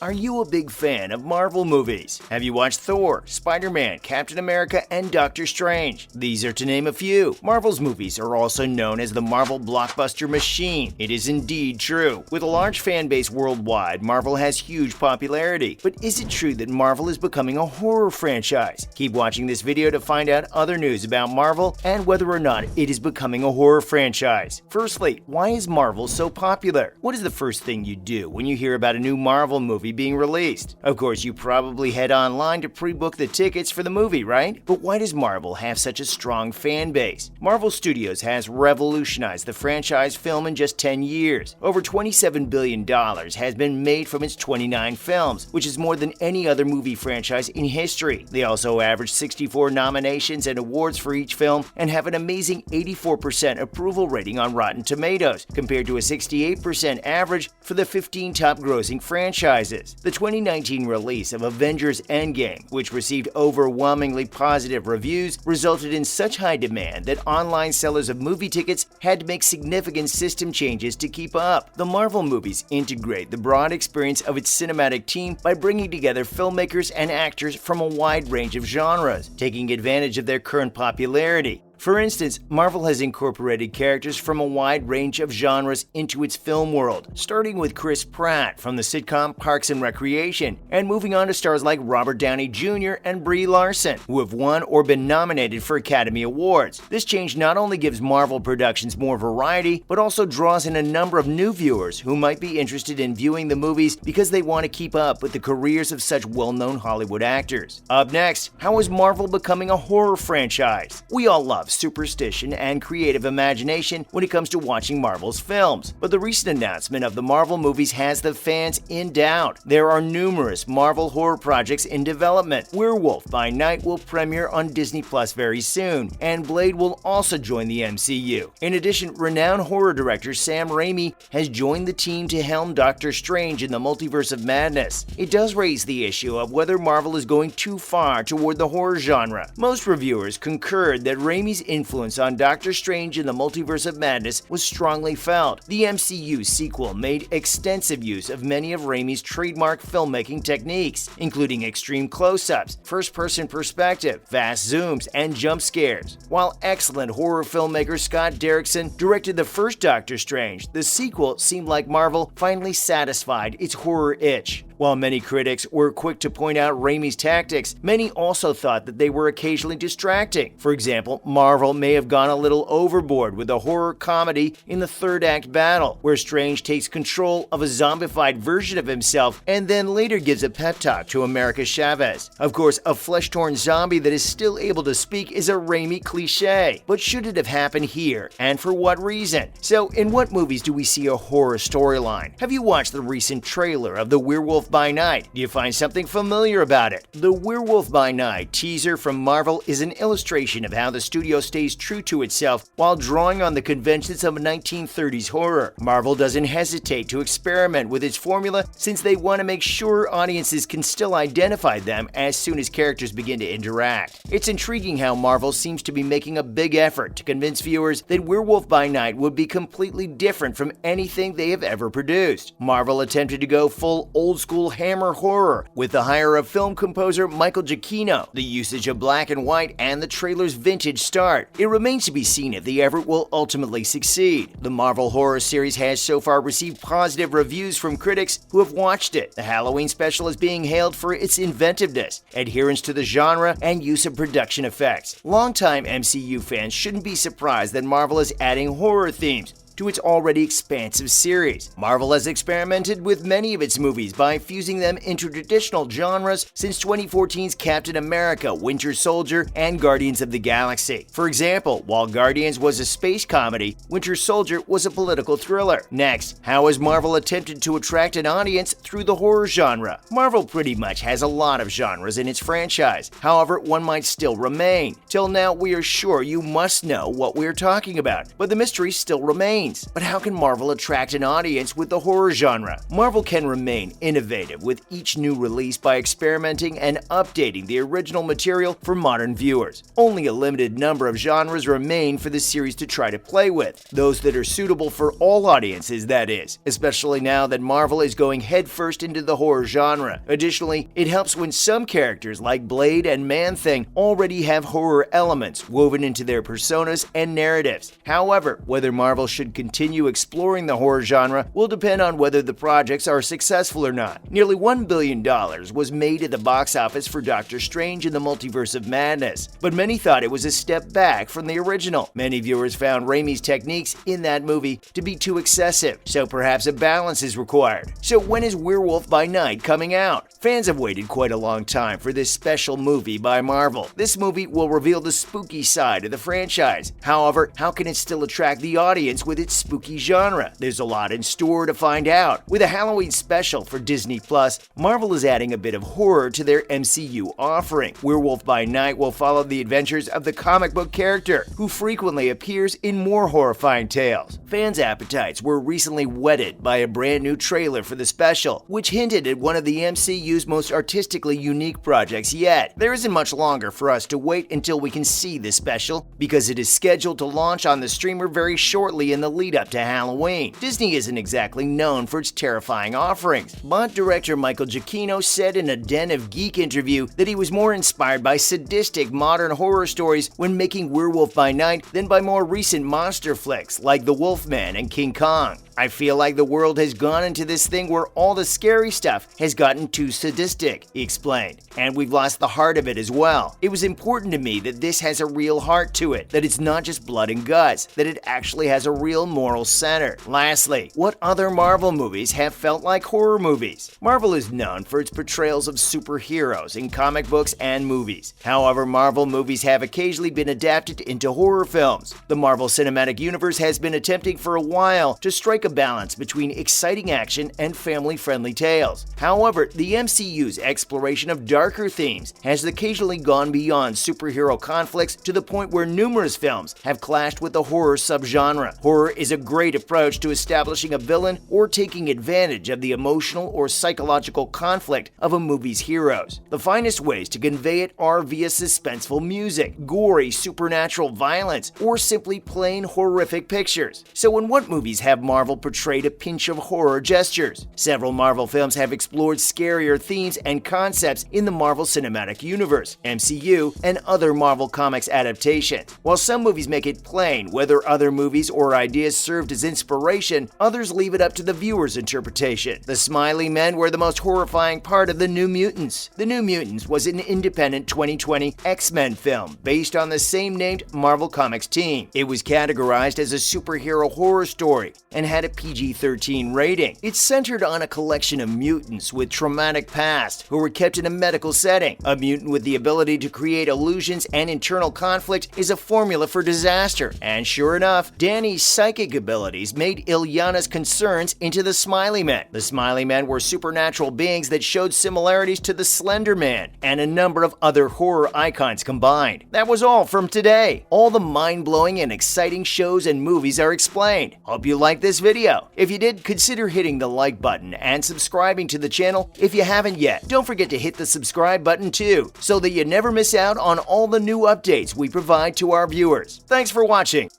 Are you a big fan of Marvel movies? Have you watched Thor, Spider-Man, Captain America, and Doctor Strange? These are to name a few. Marvel's movies are also known as the Marvel blockbuster machine. It is indeed true. With a large fan base worldwide, Marvel has huge popularity. But is it true that Marvel is becoming a horror franchise? Keep watching this video to find out other news about Marvel and whether or not it is becoming a horror franchise. Firstly, why is Marvel so popular? What is the first thing you do when you hear about a new Marvel movie being released? Of course, you probably head online to pre-book the tickets for the movie, right? But why does Marvel have such a strong fan base? Marvel Studios has revolutionized the franchise film in just 10 years. Over $27 billion has been made from its 29 films, which is more than any other movie franchise in history. They also average 64 nominations and awards for each film and have an amazing 84% approval rating on Rotten Tomatoes, compared to a 68% average for the 15 top-grossing franchises. The 2019 release of Avengers Endgame, which received overwhelmingly positive reviews, resulted in such high demand that online sellers of movie tickets had to make significant system changes to keep up. The Marvel movies integrate the broad experience of its cinematic team by bringing together filmmakers and actors from a wide range of genres, taking advantage of their current popularity. For instance, Marvel has incorporated characters from a wide range of genres into its film world, starting with Chris Pratt from the sitcom Parks and Recreation, and moving on to stars like Robert Downey Jr. and Brie Larson, who have won or been nominated for Academy Awards. This change not only gives Marvel productions more variety, but also draws in a number of new viewers who might be interested in viewing the movies because they want to keep up with the careers of such well-known Hollywood actors. Up next, how is Marvel becoming a horror franchise? We all love superstition and creative imagination when it comes to watching Marvel's films, but the recent announcement of the Marvel movies has the fans in doubt. There are numerous Marvel horror projects in development. Werewolf by Night will premiere on Disney Plus very soon, and Blade will also join the MCU. In addition, renowned horror director Sam Raimi has joined the team to helm Doctor Strange in the Multiverse of Madness. It does raise the issue of whether Marvel is going too far toward the horror genre. Most reviewers concurred that Raimi's influence on Doctor Strange in the Multiverse of Madness was strongly felt. The MCU sequel made extensive use of many of Raimi's trademark filmmaking techniques, including extreme close-ups, first-person perspective, fast zooms, and jump scares. While excellent horror filmmaker Scott Derrickson directed the first Doctor Strange, the sequel seemed like Marvel finally satisfied its horror itch. While many critics were quick to point out Raimi's tactics, many also thought that they were occasionally distracting. For example, Marvel may have gone a little overboard with a horror comedy in the third act battle, where Strange takes control of a zombified version of himself and then later gives a pep talk to America Chavez. Of course, a flesh-torn zombie that is still able to speak is a Raimi cliche, but should it have happened here, and for what reason? So, in what movies do we see a horror storyline? Have you watched the recent trailer of the Werewolf by Night? Do you find something familiar about it? The Werewolf by Night teaser from Marvel is an illustration of how the studio stays true to itself while drawing on the conventions of 1930s horror. Marvel doesn't hesitate to experiment with its formula since they want to make sure audiences can still identify them as soon as characters begin to interact. It's intriguing how Marvel seems to be making a big effort to convince viewers that Werewolf by Night would be completely different from anything they have ever produced. Marvel attempted to go full old-school Hammer horror with the hire of film composer Michael Giacchino, the usage of black and white, and the trailer's vintage start. It remains to be seen if the effort will ultimately succeed. The Marvel horror series has so far received positive reviews from critics who have watched it. The Halloween special is being hailed for its inventiveness, adherence to the genre, and use of production effects. Longtime MCU fans shouldn't be surprised that Marvel is adding horror themes to its already expansive series. Marvel has experimented with many of its movies by fusing them into traditional genres since 2014's Captain America, Winter Soldier, and Guardians of the Galaxy. For example, while Guardians was a space comedy, Winter Soldier was a political thriller. Next, how has Marvel attempted to attract an audience through the horror genre? Marvel pretty much has a lot of genres in its franchise. However, one might still remain. Till now, we are sure you must know what we're talking about, but the mystery still remains. scenes. But how can Marvel attract an audience with the horror genre? Marvel can remain innovative with each new release by experimenting and updating the original material for modern viewers. Only a limited number of genres remain for the series to try to play with, those that are suitable for all audiences, that is, especially now that Marvel is going headfirst into the horror genre. Additionally, it helps when some characters like Blade and Man-Thing already have horror elements woven into their personas and narratives. However, whether Marvel should continue exploring the horror genre will depend on whether the projects are successful or not. Nearly $1 billion was made at the box office for Doctor Strange in the Multiverse of Madness, but many thought it was a step back from the original. Many viewers found Raimi's techniques in that movie to be too excessive, so perhaps a balance is required. So when is Werewolf by Night coming out? Fans have waited quite a long time for this special movie by Marvel. This movie will reveal the spooky side of the franchise. However, how can it still attract the audience with its spooky genre? There's a lot in store to find out. With a Halloween special for Disney+, Marvel is adding a bit of horror to their MCU offering. Werewolf by Night will follow the adventures of the comic book character, who frequently appears in more horrifying tales. Fans' appetites were recently whetted by a brand new trailer for the special, which hinted at one of the MCU's most artistically unique projects yet. There isn't much longer for us to wait until we can see this special, because it is scheduled to launch on the streamer very shortly in the lead-up to Halloween. Disney isn't exactly known for its terrifying offerings, but director Michael Giacchino said in a Den of Geek interview that he was more inspired by sadistic modern horror stories when making Werewolf by Night than by more recent monster flicks like The Wolfman and King Kong. I feel like the world has gone into this thing where all the scary stuff has gotten too sadistic, he explained, and we've lost the heart of it as well. It was important to me that this has a real heart to it, that it's not just blood and guts, that it actually has a real moral center. Lastly, what other Marvel movies have felt like horror movies? Marvel is known for its portrayals of superheroes in comic books and movies. However, Marvel movies have occasionally been adapted into horror films. The Marvel Cinematic Universe has been attempting for a while to strike a balance between exciting action and family-friendly tales. However, the MCU's exploration of darker themes has occasionally gone beyond superhero conflicts to the point where numerous films have clashed with the horror subgenre. Horror is a great approach to establishing a villain or taking advantage of the emotional or psychological conflict of a movie's heroes. The finest ways to convey it are via suspenseful music, gory supernatural violence, or simply plain horrific pictures. So in what movies have Marvel portrayed a pinch of horror gestures? Several Marvel films have explored scarier themes and concepts in the Marvel Cinematic Universe, MCU, and other Marvel Comics adaptations. While some movies make it plain whether other movies or ideas served as inspiration, others leave it up to the viewer's interpretation. The Smiley Men were the most horrifying part of The New Mutants. The New Mutants was an independent 2020 X-Men film based on the same-named Marvel Comics team. It was categorized as a superhero horror story and had a PG-13 rating. It's centered on a collection of mutants with traumatic past who were kept in a medical setting. A mutant with the ability to create illusions and internal conflict is a formula for disaster, and sure enough, Danny's psychic abilities made Illyana's concerns into the Smiley Men. The Smiley Men were supernatural beings that showed similarities to the Slender Man and a number of other horror icons combined. That was all from today. All the mind-blowing and exciting shows and movies are explained. Hope you liked this video. If you did, consider hitting the like button and subscribing to the channel if you haven't yet. Don't forget to hit the subscribe button too, so that you never miss out on all the new updates we provide to our viewers. Thanks for watching.